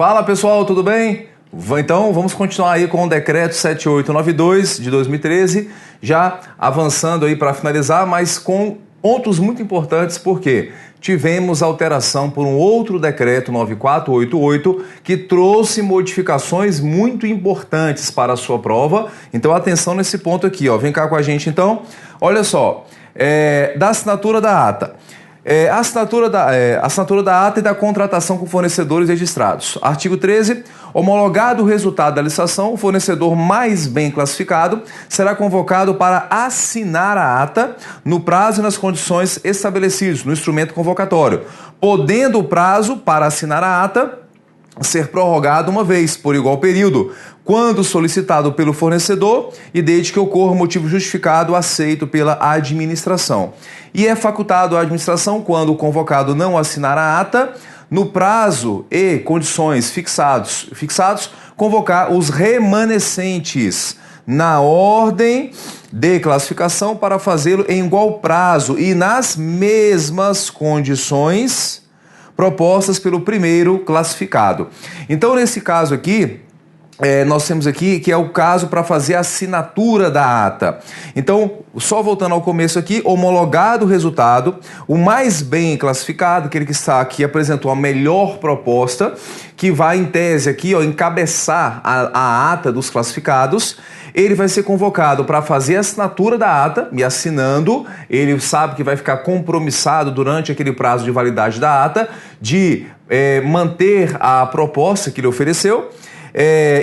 Fala pessoal, tudo bem? Então vamos continuar aí com o decreto 7892 de 2013, já avançando aí para finalizar, mas com pontos muito importantes, porque tivemos alteração por um outro decreto 9488 que trouxe modificações muito importantes para a sua prova. Então atenção nesse ponto aqui, ó. Vem cá com a gente então. Olha só, da assinatura da ata. Assinatura da ata e da contratação com fornecedores registrados. Artigo 13. Homologado o resultado da licitação, o fornecedor mais bem classificado será convocado para assinar a ata no prazo e nas condições estabelecidos no instrumento convocatório, podendo o prazo para assinar a ata ser prorrogado uma vez, por igual período, quando solicitado pelo fornecedor e desde que ocorra motivo justificado aceito pela administração. E é facultado à administração, quando o convocado não assinar a ata, no prazo e condições fixados, convocar os remanescentes na ordem de classificação para fazê-lo em igual prazo e nas mesmas condições propostas pelo primeiro classificado. Então, nesse caso aqui, nós temos aqui que é o caso para fazer a assinatura da ata. Então, só voltando ao começo aqui, homologado o resultado, o mais bem classificado, aquele que está aqui, apresentou a melhor proposta, que vai, em tese aqui, ó, encabeçar a ata dos classificados. Ele vai ser convocado para fazer a assinatura da ata, e assinando, ele sabe que vai ficar compromissado durante aquele prazo de validade da ata, de manter a proposta que ele ofereceu,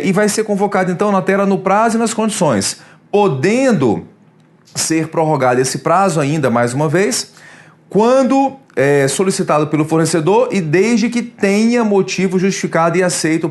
e vai ser convocado então na tela no prazo e nas condições, podendo ser prorrogado esse prazo ainda mais uma vez, quando solicitado pelo fornecedor e desde que tenha motivo justificado e aceito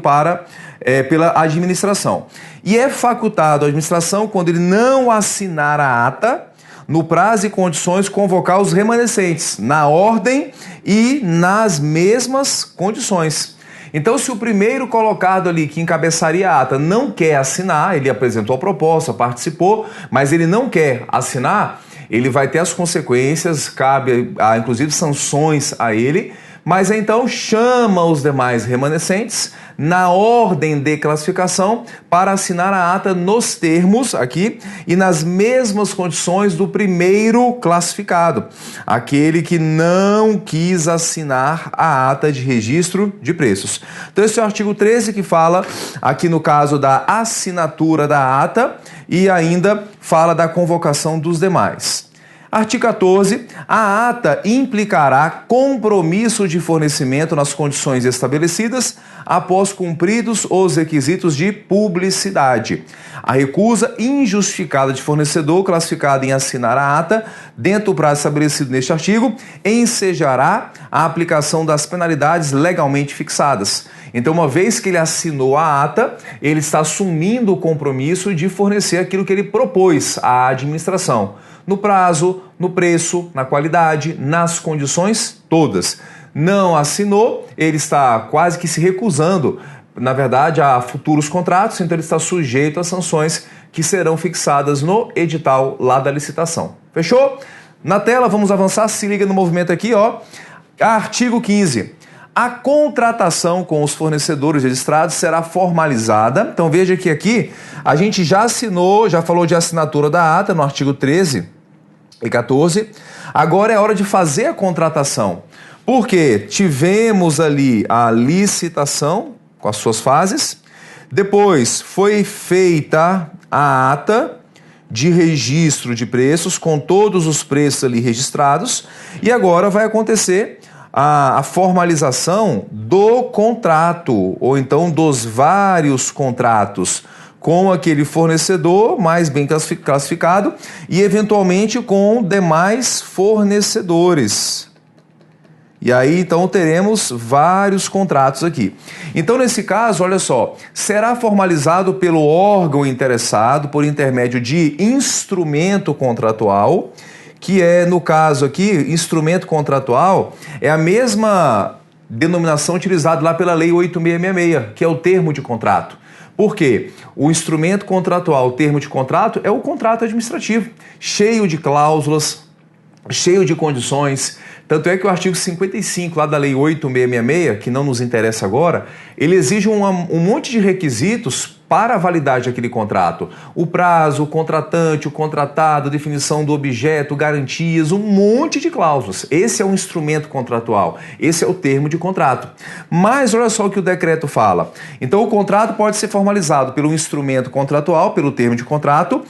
pela administração. E é facultado à administração, quando ele não assinar a ata, no prazo e condições, convocar os remanescentes, na ordem e nas mesmas condições. Então, se o primeiro colocado ali, que encabeçaria a ata, não quer assinar, ele apresentou a proposta, participou, mas ele não quer assinar, ele vai ter as consequências, cabe inclusive sanções a ele, mas então chama os demais remanescentes na ordem de classificação para assinar a ata nos termos aqui e nas mesmas condições do primeiro classificado, aquele que não quis assinar a ata de registro de preços. Então esse é o artigo 13 que fala aqui no caso da assinatura da ata e ainda fala da convocação dos demais. Artigo 14. A ata implicará compromisso de fornecimento nas condições estabelecidas após cumpridos os requisitos de publicidade. A recusa injustificada de fornecedor classificado em assinar a ata dentro do prazo estabelecido neste artigo ensejará a aplicação das penalidades legalmente fixadas. Então, uma vez que ele assinou a ata, ele está assumindo o compromisso de fornecer aquilo que ele propôs à administração, no prazo, no preço, na qualidade, nas condições todas. Não assinou, ele está quase que se recusando, na verdade, a futuros contratos, então ele está sujeito às sanções que serão fixadas no edital lá da licitação. Fechou? Na tela, vamos avançar, se liga no movimento aqui, ó. Artigo 15. A contratação com os fornecedores registrados será formalizada. Então veja que aqui a gente já assinou, já falou de assinatura da ata no artigo 13 e 14. Agora é hora de fazer a contratação. Porque tivemos ali a licitação com as suas fases, depois foi feita a ata de registro de preços com todos os preços ali registrados e agora vai acontecer a formalização do contrato, ou então dos vários contratos, com aquele fornecedor mais bem classificado e, eventualmente, com demais fornecedores. E aí, então, teremos vários contratos aqui. Então, nesse caso, olha só, será formalizado pelo órgão interessado por intermédio de instrumento contratual, que é, no caso aqui, instrumento contratual, é a mesma denominação utilizada lá pela Lei 8666, que é o termo de contrato. Por quê? O instrumento contratual, o termo de contrato, é o contrato administrativo, cheio de cláusulas, cheio de condições. Tanto é que o artigo 55 lá da Lei 8.666, que não nos interessa agora, ele exige um monte de requisitos para a validade daquele contrato. O prazo, o contratante, o contratado, definição do objeto, garantias, um monte de cláusulas. Esse é um instrumento contratual, esse é o termo de contrato. Mas olha só o que o decreto fala. Então o contrato pode ser formalizado pelo instrumento contratual, pelo termo de contrato.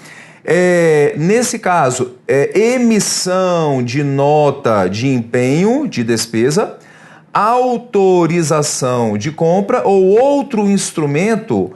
Nesse caso, emissão de nota de empenho de despesa, autorização de compra ou outro instrumento,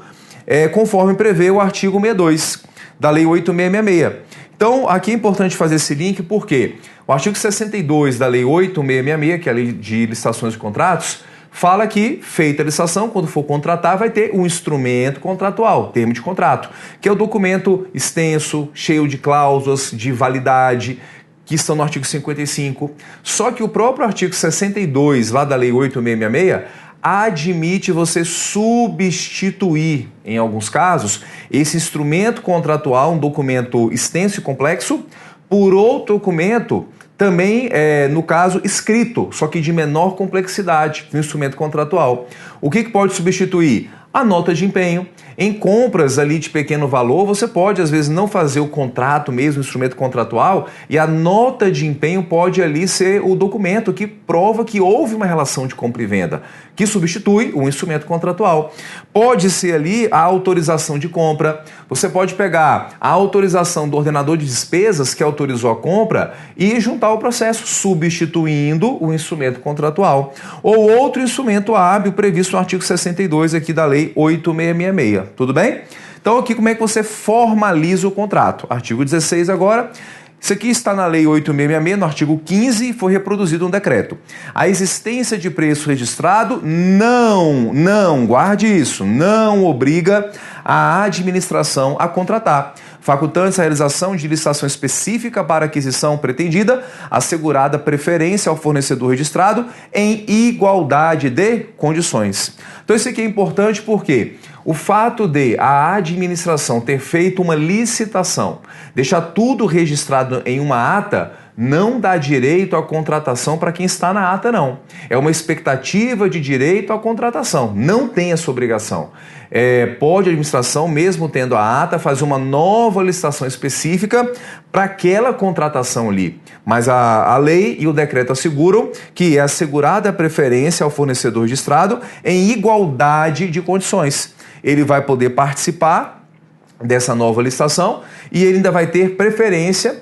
conforme prevê o artigo 62 da Lei 8.666. Então, aqui é importante fazer esse link porque o artigo 62 da Lei 8.666, que é a Lei de Licitações de Contratos, fala que, feita a licitação, quando for contratar, vai ter um instrumento contratual, termo de contrato, que é o documento extenso, cheio de cláusulas de validade, que estão no artigo 55. Só que o próprio artigo 62, lá da Lei 8.666, admite você substituir, em alguns casos, esse instrumento contratual, um documento extenso e complexo, por outro documento também, no caso, escrito, só que de menor complexidade no instrumento contratual. O que pode substituir? A nota de empenho. Em compras ali de pequeno valor, você pode, às vezes, não fazer o contrato mesmo, o instrumento contratual, e a nota de empenho pode ali ser o documento que prova que houve uma relação de compra e venda, que substitui o instrumento contratual. Pode ser ali a autorização de compra. Você pode pegar a autorização do ordenador de despesas que autorizou a compra e juntar o processo, substituindo o instrumento contratual. Ou outro instrumento hábil previsto no artigo 62 aqui da Lei 8.666. Tudo bem? Então aqui como é que você formaliza o contrato? Artigo 16 agora. Isso aqui está na Lei 8.666, no artigo 15, e foi reproduzido um decreto. A existência de preço registrado não, guarde isso, não obriga a administração a contratar, facultando a realização de licitação específica para aquisição pretendida, assegurada preferência ao fornecedor registrado em igualdade de condições. Então isso aqui é importante porque o fato de a administração ter feito uma licitação, deixar tudo registrado em uma ata, não dá direito à contratação para quem está na ata, não. É uma expectativa de direito à contratação, não tem essa obrigação. Pode a administração, mesmo tendo a ata, fazer uma nova licitação específica para aquela contratação ali. Mas a lei e o decreto asseguram que é assegurada a preferência ao fornecedor registrado em igualdade de condições. Ele vai poder participar dessa licitação e ele ainda vai ter preferência,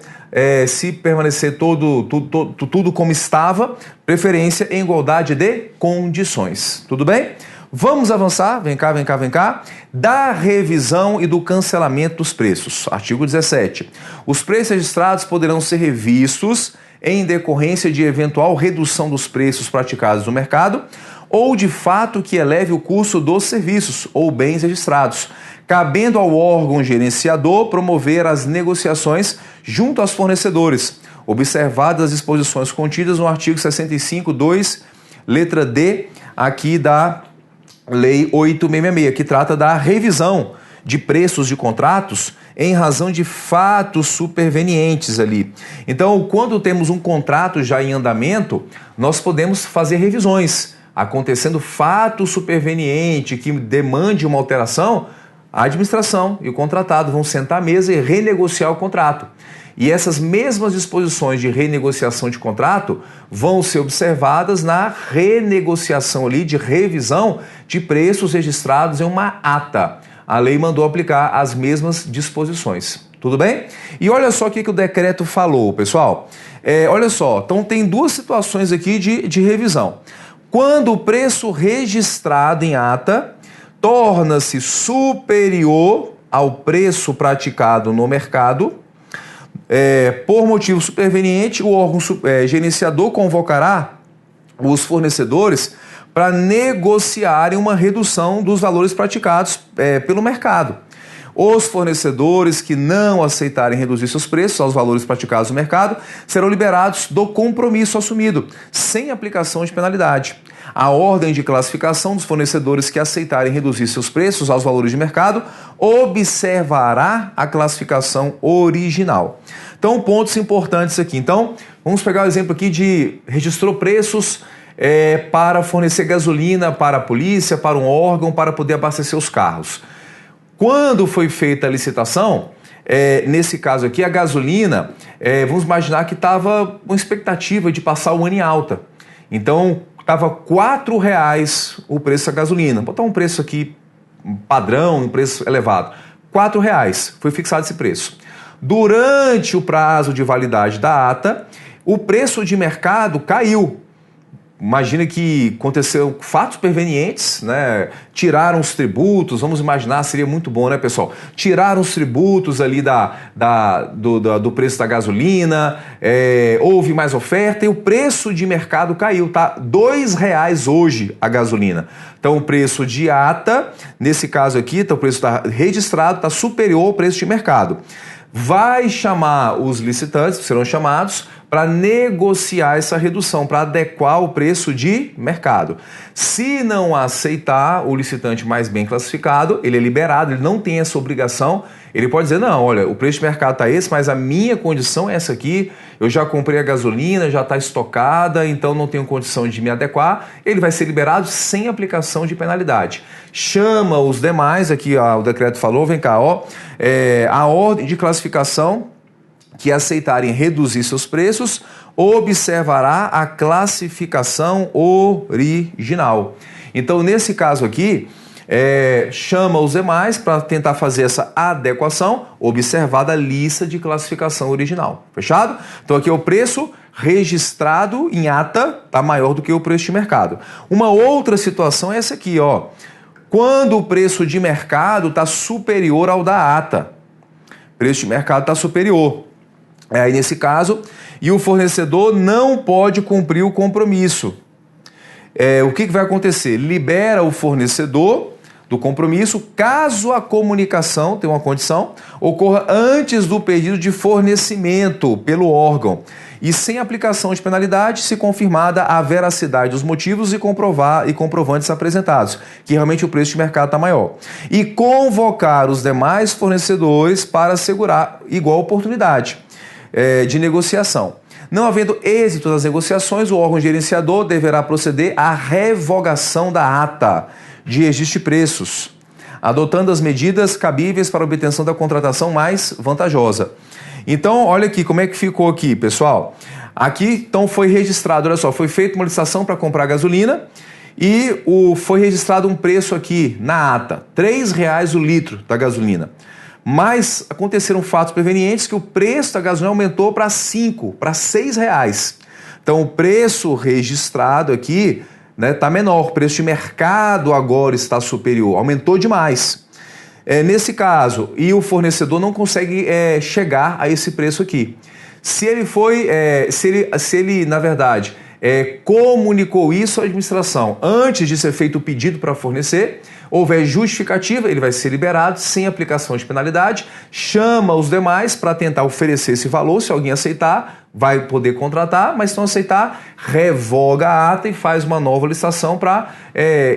se permanecer tudo como estava, preferência em igualdade de condições. Tudo bem? Vamos avançar, vem cá, da revisão e do cancelamento dos preços. Artigo 17. Os preços registrados poderão ser revistos em decorrência de eventual redução dos preços praticados no mercado ou de fato que eleve o custo dos serviços ou bens registrados, cabendo ao órgão gerenciador promover as negociações junto aos fornecedores, observadas as disposições contidas no artigo 65, 2, letra D, aqui da Lei 8.666, que trata da revisão de preços de contratos em razão de fatos supervenientes ali. Então, quando temos um contrato já em andamento, nós podemos fazer revisões. Acontecendo fato superveniente que demande uma alteração, a administração e o contratado vão sentar à mesa e renegociar o contrato. E essas mesmas disposições de renegociação de contrato vão ser observadas na renegociação ali de revisão de preços registrados em uma ata. A lei mandou aplicar as mesmas disposições. Tudo bem? E olha só o que o decreto falou, pessoal. Olha só, então tem duas situações aqui de revisão. Quando o preço registrado em ata torna-se superior ao preço praticado no mercado, por motivo superveniente, o órgão gerenciador convocará os fornecedores para negociarem uma redução dos valores praticados pelo mercado. Os fornecedores que não aceitarem reduzir seus preços aos valores praticados no mercado serão liberados do compromisso assumido, sem aplicação de penalidade. A ordem de classificação dos fornecedores que aceitarem reduzir seus preços aos valores de mercado observará a classificação original. Então, pontos importantes aqui. Então, vamos pegar o exemplo aqui de registrou preços para fornecer gasolina para a polícia, para um órgão, para poder abastecer os carros. Quando foi feita a licitação, nesse caso aqui, a gasolina, vamos imaginar que estava com expectativa de passar o ano em alta. Então, estava R$ 4,00 o preço da gasolina. Vou botar um preço aqui padrão, um preço elevado. R$ 4,00 foi fixado esse preço. Durante o prazo de validade da ata, o preço de mercado caiu. Imagina que aconteceu fatos pervenientes, né? Tiraram os tributos, vamos imaginar, seria muito bom, né, pessoal? Tiraram os tributos ali do preço da gasolina, houve mais oferta e o preço de mercado caiu, tá? R$ 2,00 hoje a gasolina. Então o preço de ata, nesse caso aqui, então, o preço está registrado, está superior ao preço de mercado. Vai chamar os licitantes, serão chamados, para negociar essa redução, para adequar o preço de mercado. Se não aceitar, o licitante mais bem classificado, ele é liberado, ele não tem essa obrigação, ele pode dizer, não, olha, o preço de mercado está esse, mas a minha condição é essa aqui, eu já comprei a gasolina, já está estocada, então não tenho condição de me adequar, ele vai ser liberado sem aplicação de penalidade. Chama os demais, aqui o decreto falou, vem cá, a ordem de classificação que aceitarem reduzir seus preços, observará a classificação original. Então, nesse caso aqui, chama os demais para tentar fazer essa adequação, observada a lista de classificação original. Fechado? Então, aqui é o preço registrado em ata, está maior do que o preço de mercado. Uma outra situação é essa aqui, quando o preço de mercado está superior ao da ata. O preço de mercado está superior. Aí nesse caso, e o fornecedor não pode cumprir o compromisso. O que vai acontecer? Libera o fornecedor do compromisso caso a comunicação, tem uma condição, ocorra antes do pedido de fornecimento pelo órgão e sem aplicação de penalidade se confirmada a veracidade dos motivos e comprovantes apresentados, que realmente o preço de mercado está maior. E convocar os demais fornecedores para assegurar igual oportunidade de negociação. Não havendo êxito nas negociações, o órgão gerenciador deverá proceder à revogação da ata de registro de preços, adotando as medidas cabíveis para a obtenção da contratação mais vantajosa. Então, olha aqui como é que ficou aqui, pessoal. Aqui, então, foi registrado, olha só, foi feita uma licitação para comprar gasolina e foi registrado um preço aqui na ata, R$ 3,00 o litro da gasolina. Mas aconteceram fatos prevenientes que o preço da gasolina aumentou para R$ 6,00. Então, o preço registrado aqui está menor, o preço de mercado agora está superior, aumentou demais. Nesse caso, e o fornecedor não consegue chegar a esse preço aqui. Se ele na verdade, comunicou isso à administração antes de ser feito o pedido para fornecer, houver justificativa, ele vai ser liberado sem aplicação de penalidade, chama os demais para tentar oferecer esse valor, se alguém aceitar, vai poder contratar, mas se não aceitar, revoga a ata e faz uma nova licitação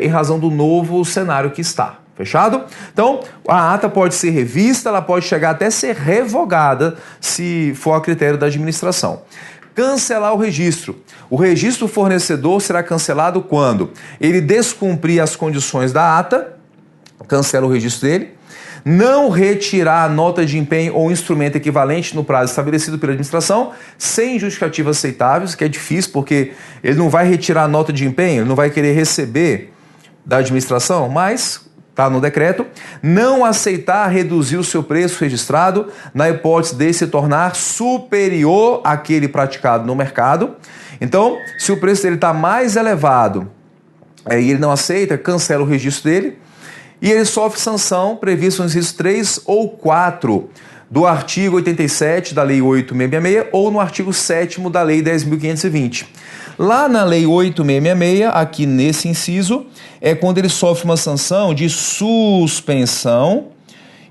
em razão do novo cenário que está. Fechado? Então, a ata pode ser revista, ela pode chegar até ser revogada, se for a critério da administração. Cancelar o registro. O registro fornecedor será cancelado quando ele descumprir as condições da ata, cancela o registro dele, não retirar a nota de empenho ou instrumento equivalente no prazo estabelecido pela administração, sem justificativa aceitável, que é difícil, porque ele não vai retirar a nota de empenho, ele não vai querer receber da administração, mas está no decreto, não aceitar reduzir o seu preço registrado na hipótese de se tornar superior àquele praticado no mercado. Então, se o preço dele está mais elevado e ele não aceita, cancela o registro dele e ele sofre sanção prevista nos incisos 3 ou 4 do artigo 87 da Lei 8.666 ou no artigo 7º da Lei 10.520. Lá na Lei 8.666, aqui nesse inciso, é quando ele sofre uma sanção de suspensão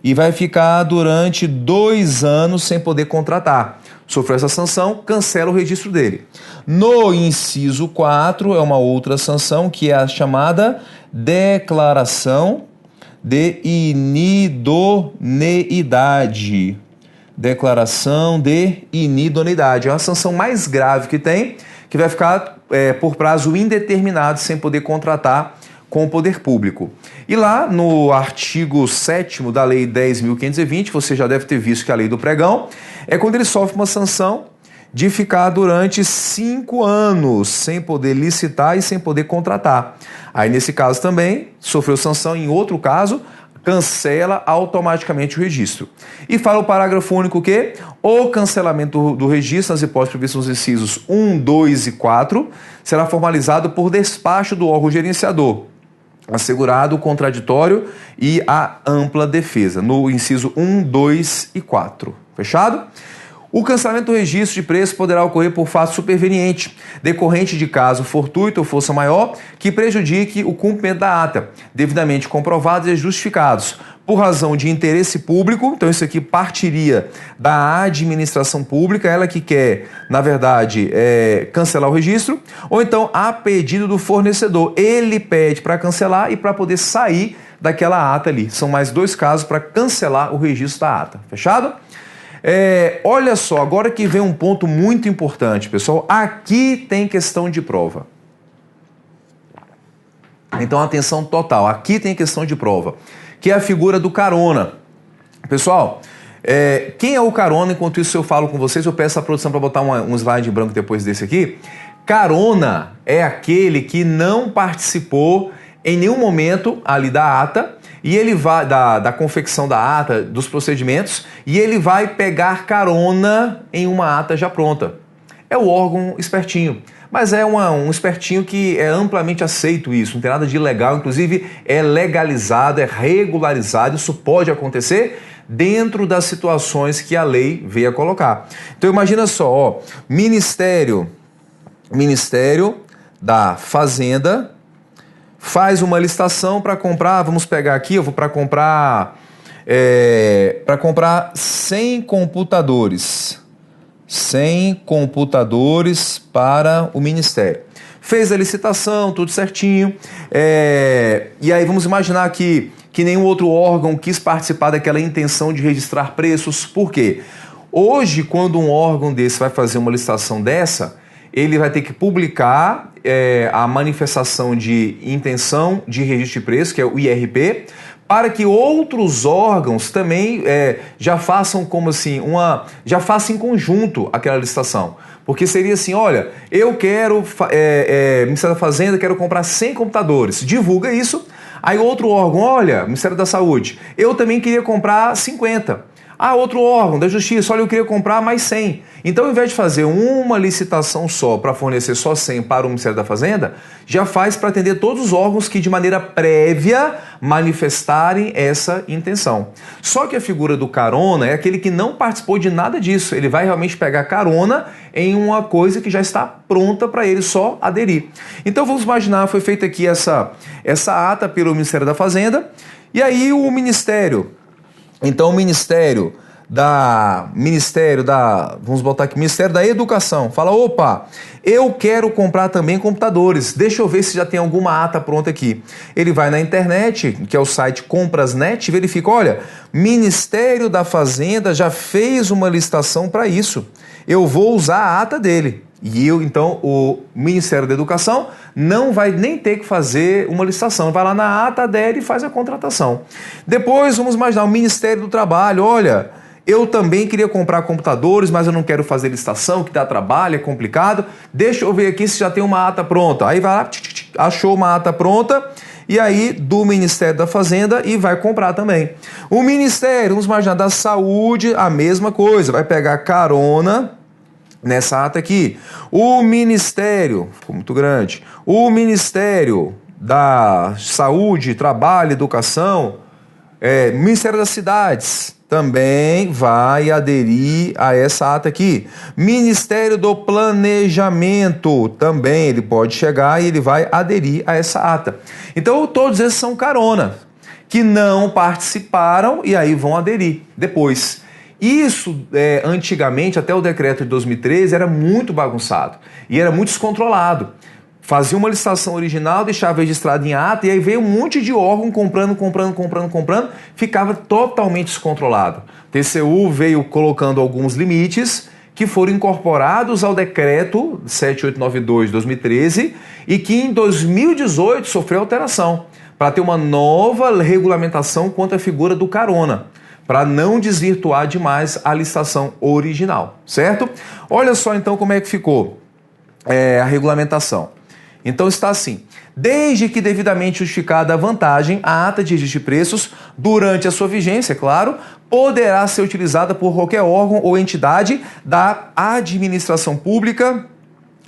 e vai ficar durante 2 anos sem poder contratar. Sofreu essa sanção, cancela o registro dele. No inciso 4, é uma outra sanção, que é a chamada declaração de inidoneidade. declaração de inidoneidade. É uma sanção mais grave que tem, que vai ficar por prazo indeterminado, sem poder contratar com o poder público. E lá no artigo 7º da Lei 10.520, você já deve ter visto que a lei do pregão, é quando ele sofre uma sanção de ficar durante 5 anos sem poder licitar e sem poder contratar. Aí nesse caso também, sofreu sanção, em outro caso, cancela automaticamente o registro. E fala o parágrafo único que o cancelamento do registro nas hipóteses previstas nos incisos 1, 2 e 4 será formalizado por despacho do órgão gerenciador, assegurado o contraditório e a ampla defesa, no inciso 1, 2 e 4. Fechado? O cancelamento do registro de preço poderá ocorrer por fato superveniente, decorrente de caso fortuito ou força maior, que prejudique o cumprimento da ata, devidamente comprovados e justificados, por razão de interesse público. Então isso aqui partiria da administração pública, ela que quer, na verdade, cancelar o registro, ou então a pedido do fornecedor. Ele pede para cancelar e para poder sair daquela ata ali. São mais 2 casos para cancelar o registro da ata. Fechado? Olha só, agora que vem um ponto muito importante, pessoal. Aqui tem questão de prova. Então, atenção total. Aqui tem questão de prova, que é a figura do carona. Pessoal, quem é o carona? Enquanto isso eu falo com vocês, eu peço a produção para botar um slide em branco depois desse aqui. Carona é aquele que não participou em nenhum momento ali da ata, e ele vai da confecção da ata, dos procedimentos, e ele vai pegar carona em uma ata já pronta. É o órgão espertinho, mas é um espertinho que é amplamente aceito isso, não tem nada de ilegal, inclusive é legalizado, é regularizado, isso pode acontecer dentro das situações que a lei veio a colocar. Então imagina só, ó, Ministério da Fazenda faz uma licitação para comprar, vamos pegar aqui, eu vou para comprar 100 computadores. 100 computadores para o Ministério. Fez a licitação, tudo certinho, e aí vamos imaginar que nenhum outro órgão quis participar daquela intenção de registrar preços. Por quê? Hoje, quando um órgão desse vai fazer uma licitação dessa, ele vai ter que publicar a manifestação de intenção de registro de preço, que é o IRP, para que outros órgãos também já façam já façam em conjunto aquela licitação. Porque seria assim, olha, eu quero, Ministério da Fazenda, quero comprar 100 computadores, divulga isso, aí outro órgão, olha, Ministério da Saúde, eu também queria comprar 50. Ah, outro órgão da Justiça, olha, eu queria comprar mais 100. Então, ao invés de fazer uma licitação só para fornecer só 100 para o Ministério da Fazenda, já faz para atender todos os órgãos que de maneira prévia manifestarem essa intenção. Só que a figura do carona é aquele que não participou de nada disso. Ele vai realmente pegar carona em uma coisa que já está pronta para ele só aderir. Então, vamos imaginar, foi feita aqui essa ata pelo Ministério da Fazenda, e aí o Ministério... Então, o Ministério da, vamos botar aqui, Ministério da Educação, fala, opa, eu quero comprar também computadores, deixa eu ver se já tem alguma ata pronta aqui. Ele vai na internet, que é o site Comprasnet, verifica, olha, Ministério da Fazenda já fez uma licitação para isso, eu vou usar a ata dele. E então o Ministério da Educação não vai nem ter que fazer uma licitação, vai lá na ata dele e faz a contratação. Depois vamos imaginar o Ministério do Trabalho, olha, eu também queria comprar computadores, mas eu não quero fazer licitação, que dá trabalho, é complicado, deixa eu ver aqui se já tem uma ata pronta. Aí vai lá, achou uma ata pronta, e aí do Ministério da Fazenda e vai comprar também. O Ministério, vamos imaginar, da Saúde, a mesma coisa, vai pegar carona nessa ata aqui. O Ministério, ficou muito grande, o Ministério da Saúde, Trabalho, Educação, Ministério das Cidades, também vai aderir a essa ata aqui. Ministério do Planejamento, também ele pode chegar e ele vai aderir a essa ata. Então, todos esses são carona, que não participaram e aí vão aderir depois. Isso, antigamente, até o decreto de 2013, era muito bagunçado e era muito descontrolado. fazia uma licitação original, deixava registrado em ata, e aí veio um monte de órgão comprando, ficava totalmente descontrolado. TCU veio colocando alguns limites que foram incorporados ao decreto 7892 de 2013 e que em 2018 sofreu alteração para ter uma nova regulamentação quanto à figura do carona, para não desvirtuar demais a licitação original, certo? Olha só então como é que ficou a regulamentação. Então está assim: desde que devidamente justificada a vantagem, a ata de registro de preços, durante a sua vigência, claro, poderá ser utilizada por qualquer órgão ou entidade da administração pública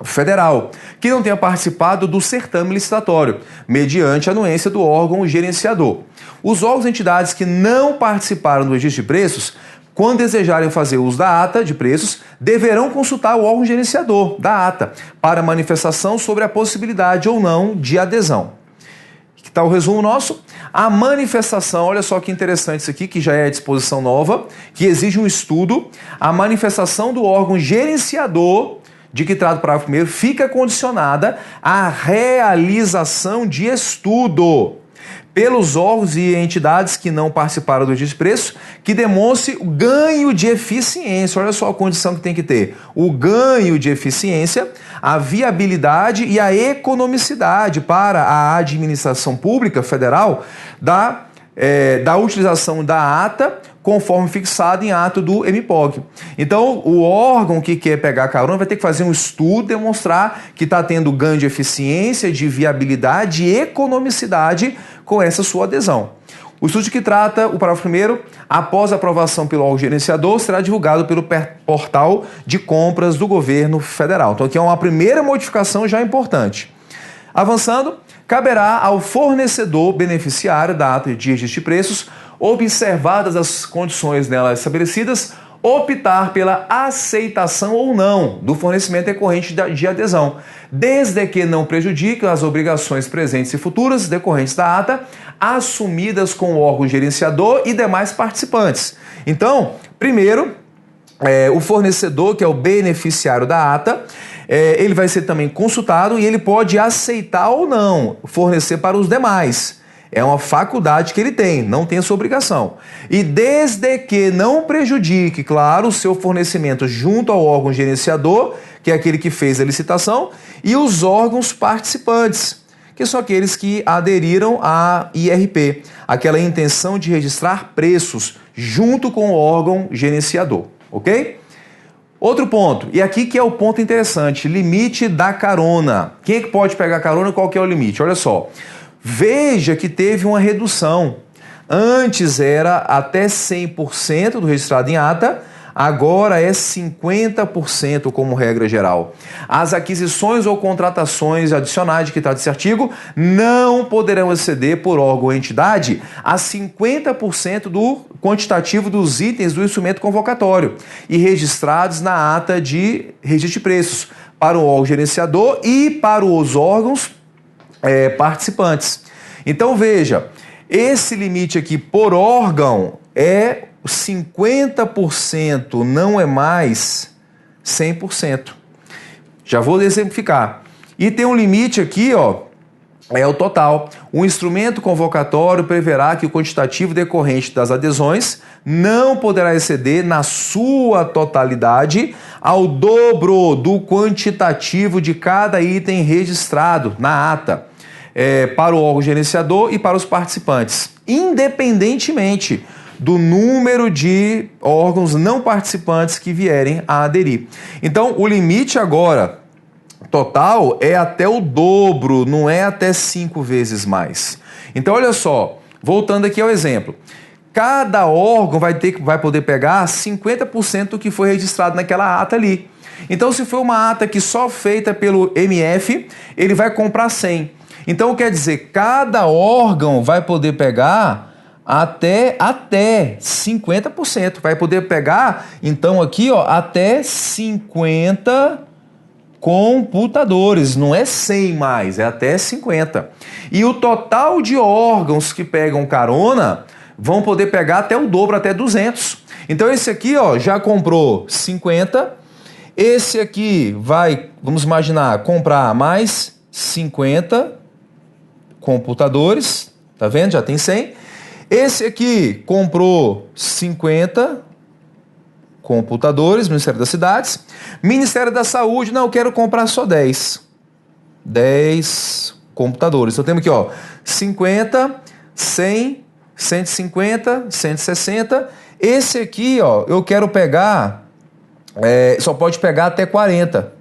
federal que não tenha participado do certame licitatório, mediante anuência do órgão gerenciador. Os órgãos e entidades que não participaram do registro de preços, quando desejarem fazer uso da ata de preços, deverão consultar o órgão gerenciador da ata para manifestação sobre a possibilidade ou não de adesão. Que tal o resumo nosso? A manifestação, olha só que interessante isso aqui, que já é a disposição nova, que exige um estudo. A manifestação do órgão gerenciador, de que trata o parágrafo 1º, fica condicionada à realização de estudo pelos órgãos e entidades que não participaram do registro de preços, que demonstre o ganho de eficiência. Olha só a condição que tem que ter: o ganho de eficiência, a viabilidade e a economicidade para a administração pública federal da utilização da ata, conforme fixado em ato do MPOC. Então, o órgão que quer pegar carona vai ter que fazer um estudo, demonstrar que está tendo ganho de eficiência, de viabilidade e economicidade com essa sua adesão. O estudo que trata o parágrafo 1º, após a aprovação pelo órgão gerenciador, será divulgado pelo portal de compras do governo federal. Então, aqui é uma primeira modificação já importante. Avançando, caberá ao fornecedor beneficiário da ata de registro de preços, observadas as condições nela estabelecidas, optar pela aceitação ou não do fornecimento decorrente de adesão, desde que não prejudique as obrigações presentes e futuras decorrentes da ata, assumidas com o órgão gerenciador e demais participantes. Então, primeiro, o fornecedor, que é o beneficiário da ata, ele vai ser também consultado e ele pode aceitar ou não fornecer para os demais. É uma faculdade que ele tem, não tem essa obrigação. E desde que não prejudique, claro, o seu fornecimento junto ao órgão gerenciador, que é aquele que fez a licitação, e os órgãos participantes, que são aqueles que aderiram à IRP, aquela intenção de registrar preços junto com o órgão gerenciador, ok? Outro ponto, e aqui que é o ponto interessante: limite da carona. Quem é que pode pegar carona e qual que é o limite? Olha só. Veja que teve uma redução. Antes era até 100% do registrado em ata, agora é 50% como regra geral. As aquisições ou contratações adicionais de que trata esse artigo não poderão exceder por órgão ou entidade a 50% do quantitativo dos itens do instrumento convocatório e registrados na ata de registro de preços para o órgão gerenciador e para os órgãos participantes. Então veja, esse limite aqui por órgão é 50%, não é mais 100%. Já vou exemplificar. E tem um limite aqui, ó, é o total. O instrumento convocatório preverá que o quantitativo decorrente das adesões não poderá exceder, na sua totalidade, ao dobro do quantitativo de cada item registrado na ata, para o órgão gerenciador e para os participantes, independentemente do número de órgãos não participantes que vierem a aderir. Então, o limite agora total é até o dobro, não é até 5 vezes mais. Então, olha só, voltando aqui ao exemplo. Cada órgão vai poder pegar 50% do que foi registrado naquela ata ali. Então, se for uma ata que só feita pelo MF, ele vai comprar 100. Então, quer dizer, cada órgão vai poder pegar até 50%. Vai poder pegar, então, aqui, ó, até 50 computadores. Não é 100 mais, é até 50. E o total de órgãos que pegam carona vão poder pegar até o dobro, até 200. Então, esse aqui, ó, já comprou 50. Esse aqui vai, vamos imaginar, comprar mais 50 computadores, tá vendo? Já tem 100. Esse aqui comprou 50 computadores, Ministério das Cidades. Ministério da Saúde, não, eu quero comprar só 10. 10 computadores. Então temos aqui, ó, 50, 100, 150, 160. Esse aqui, ó, eu quero pegar, só pode pegar até 40.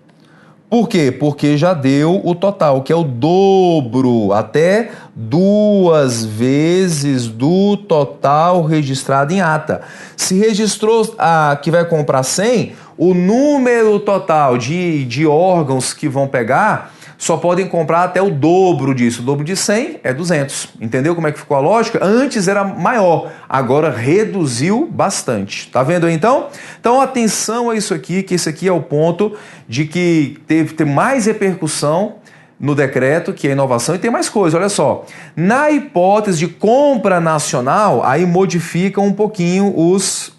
Por quê? Porque já deu o total, que é o dobro, até 2 vezes do total registrado em ata. Se registrou que vai comprar 100, o número total de órgãos que vão pegar só podem comprar até o dobro disso. O dobro de 100 é 200. Entendeu como é que ficou a lógica? Antes era maior, agora reduziu bastante. Tá vendo aí então? Então atenção a isso aqui, que esse aqui é o ponto de que teve mais repercussão no decreto, que é inovação, e tem mais coisa, olha só. Na hipótese de compra nacional, aí modifica um pouquinho os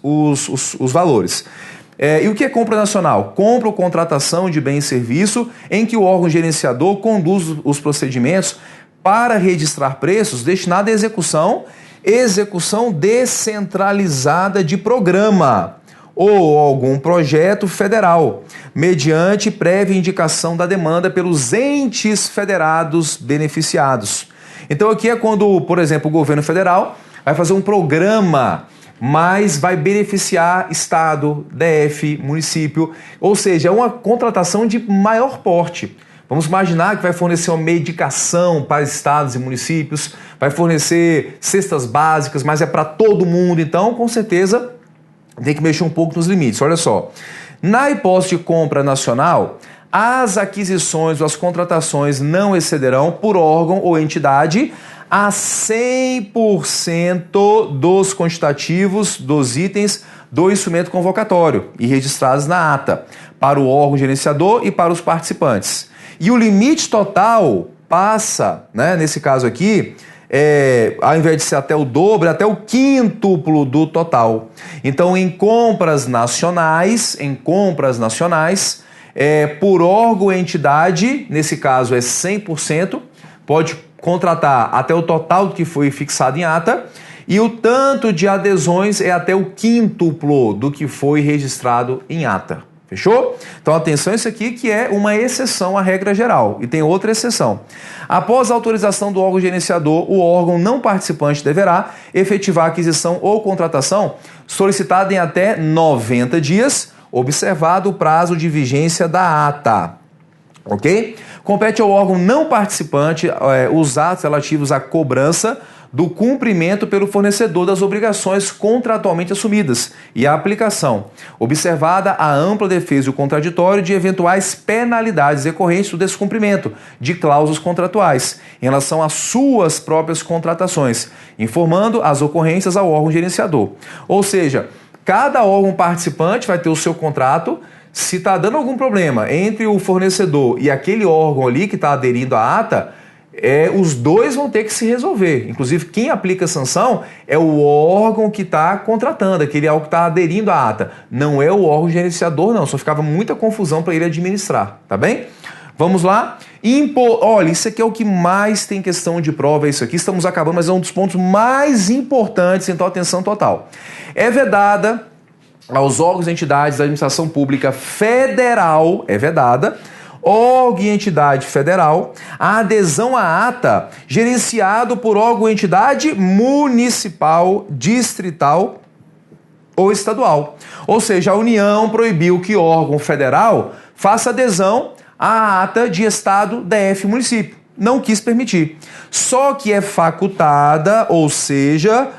valores. E o que é compra nacional? Compra ou contratação de bem e serviço em que o órgão gerenciador conduz os procedimentos para registrar preços destinado à execução descentralizada de programa ou algum projeto federal, mediante prévia indicação da demanda pelos entes federados beneficiados. Então aqui é quando, por exemplo, o governo federal vai fazer um programa, mas vai beneficiar estado, DF, município, ou seja, é uma contratação de maior porte. Vamos imaginar que vai fornecer uma medicação para estados e municípios, vai fornecer cestas básicas, mas é para todo mundo, então com certeza tem que mexer um pouco nos limites. Olha só, na hipótese de compra nacional, as aquisições ou as contratações não excederão por órgão ou entidade a 100% dos quantitativos dos itens do instrumento convocatório e registrados na ata, para o órgão gerenciador e para os participantes. E o limite total passa, né, nesse caso aqui, ao invés de ser até o dobro, até o quíntuplo do total. Então, em compras nacionais, por órgão ou entidade, nesse caso é 100%, pode contratar até o total que foi fixado em ata, e o tanto de adesões é até o quíntuplo do que foi registrado em ata. Fechou? Então atenção, isso aqui que é uma exceção à regra geral, e tem outra exceção. Após a autorização do órgão gerenciador, o órgão não participante deverá efetivar a aquisição ou contratação solicitada em até 90 dias, observado o prazo de vigência da ata. Ok? Compete ao órgão não participante os atos relativos à cobrança do cumprimento pelo fornecedor das obrigações contratualmente assumidas e a aplicação, observada a ampla defesa e o contraditório de eventuais penalidades decorrentes do descumprimento de cláusulas contratuais em relação às suas próprias contratações, informando as ocorrências ao órgão gerenciador. Ou seja, cada órgão participante vai ter o seu contrato. Se está dando algum problema entre o fornecedor e aquele órgão ali que está aderindo à ata, os dois vão ter que se resolver. Inclusive, quem aplica a sanção é o órgão que está contratando, aquele órgão que está aderindo à ata. Não é o órgão gerenciador, não. Só ficava muita confusão para ele administrar, tá bem? Vamos lá? Olha, isso aqui é o que mais tem questão de prova, é isso aqui. Estamos acabando, mas é um dos pontos mais importantes, então atenção total. É vedada aos órgãos e entidades da administração pública federal, órgão e entidade federal, a adesão à ata gerenciado por órgão e entidade municipal, distrital ou estadual. Ou seja, a União proibiu que órgão federal faça adesão à ata de estado, DF, município. Não quis permitir. Só que é facultada, ou seja,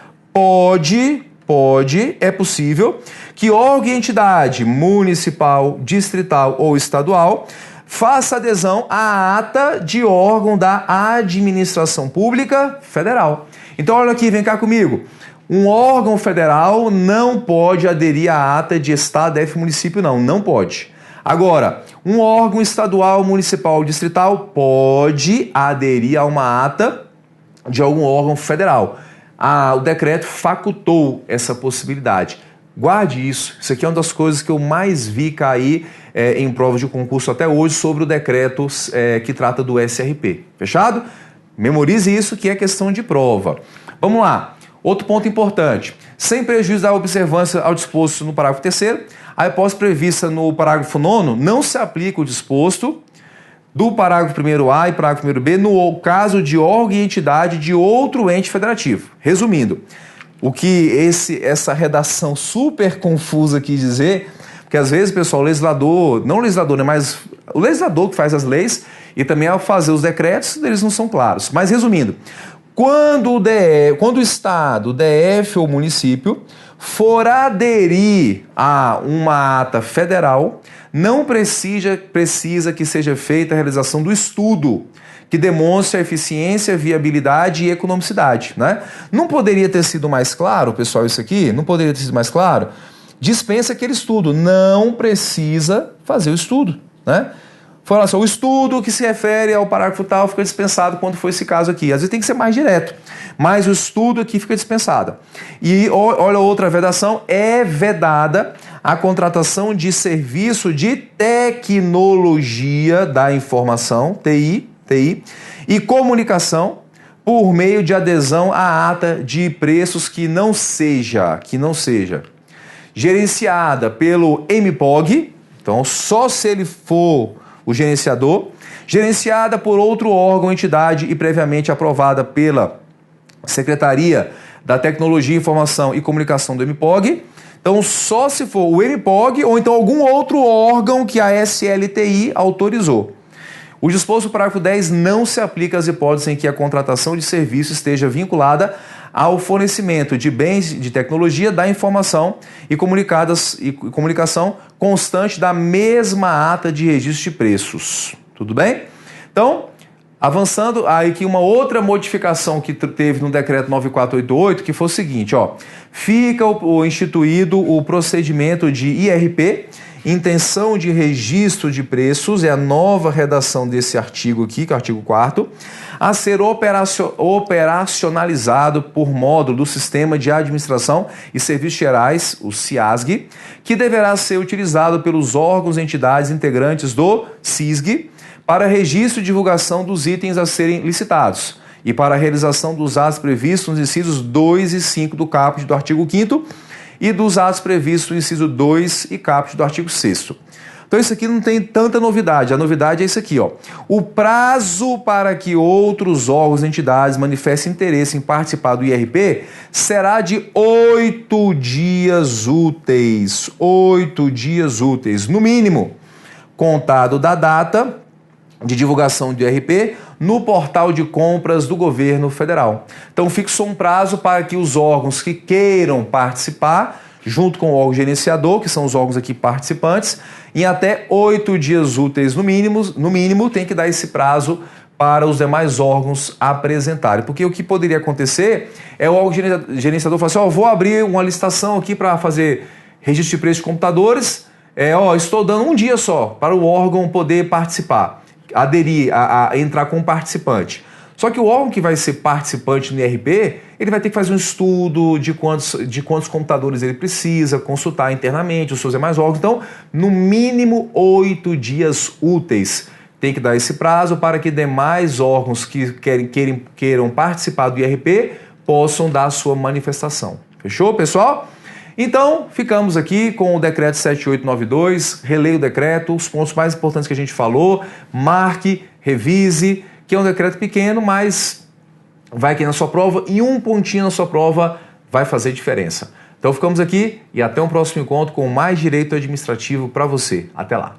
é possível que órgão e entidade municipal, distrital ou estadual faça adesão à ata de órgão da administração pública federal. Então olha aqui, vem cá comigo. Um órgão federal não pode aderir à ata de estado, DF, município, não pode. Agora, um órgão estadual, municipal, distrital pode aderir a uma ata de algum órgão federal. O decreto facultou essa possibilidade. Guarde isso. Isso aqui é uma das coisas que eu mais vi cair em prova de concurso até hoje sobre o decreto que trata do SRP. Fechado? Memorize isso, que é questão de prova. Vamos lá. Outro ponto importante. Sem prejuízo da observância ao disposto no parágrafo 3º, a hipótese prevista no parágrafo 9º não se aplica o disposto do parágrafo 1º-A e parágrafo 1º-B no caso de órgão e entidade de outro ente federativo. Resumindo, o que essa redação super confusa quis dizer, porque às vezes, pessoal, o legislador, não o legislador, né, mas o legislador que faz as leis e também ao fazer os decretos, eles não são claros. Mas resumindo, quando o Estado, o DF ou o município for aderir a uma ata federal, não precisa que seja feita a realização do estudo que demonstre a eficiência, viabilidade e economicidade, né? Não poderia ter sido mais claro, pessoal, isso aqui? Não poderia ter sido mais claro? Dispensa aquele estudo, não precisa fazer o estudo, né? Fala assim, o estudo que se refere ao parágrafo tal fica dispensado quando for esse caso aqui. Às vezes tem que ser mais direto, mas o estudo aqui fica dispensado. E olha outra vedação, é vedada a contratação de serviço de tecnologia da informação, TI, e comunicação por meio de adesão à ata de preços que não seja gerenciada pelo MPOG, então só se ele for o gerenciador, gerenciada por outro órgão ou entidade e previamente aprovada pela Secretaria da Tecnologia, Informação e Comunicação do MPOG. Então, só se for o MPOG ou então algum outro órgão que a SLTI autorizou. O disposto do parágrafo 10 não se aplica às hipóteses em que a contratação de serviço esteja vinculada ao fornecimento de bens de tecnologia da informação e comunicação constante da mesma ata de registro de preços. Tudo bem? Então, avançando, aí aqui uma outra modificação que teve no decreto 9488, que foi o seguinte, ó, fica instituído o procedimento de IRP, intenção de registro de preços, é a nova redação desse artigo aqui, que é o artigo 4º, a ser operacionalizado por módulo do Sistema de Administração e Serviços Gerais, o SIASG, que deverá ser utilizado pelos órgãos e entidades integrantes do SISG para registro e divulgação dos itens a serem licitados e para a realização dos atos previstos nos incisos 2 e 5 do caput do artigo 5º e dos atos previstos no inciso 2 e caput do artigo 6º. Então isso aqui não tem tanta novidade, a novidade é isso aqui, ó. O prazo para que outros órgãos e entidades manifestem interesse em participar do IRP será de 8 dias úteis, 8 dias úteis, no mínimo, contado da data de divulgação do IRP no portal de compras do governo federal. Então fixou um prazo para que os órgãos que queiram participar, junto com o órgão gerenciador, que são os órgãos aqui participantes, em até 8 dias úteis no mínimo tem que dar esse prazo para os demais órgãos apresentarem. Porque o que poderia acontecer é o órgão gerenciador falar assim, ó, vou abrir uma licitação aqui para fazer registro de preços de computadores, estou dando um dia só para o órgão poder participar, aderir, a entrar como participante. Só que o órgão que vai ser participante no IRP, ele vai ter que fazer um estudo de quantos computadores ele precisa, consultar internamente os seus demais órgãos. Então, no mínimo 8 dias úteis tem que dar esse prazo para que demais órgãos que queiram participar do IRP possam dar a sua manifestação. Fechou, pessoal? Então, ficamos aqui com o decreto 7892, releia o decreto, os pontos mais importantes que a gente falou, marque, revise, que é um decreto pequeno, mas vai aqui na sua prova e um pontinho na sua prova vai fazer diferença. Então ficamos aqui e até um próximo encontro com mais direito administrativo para você. Até lá!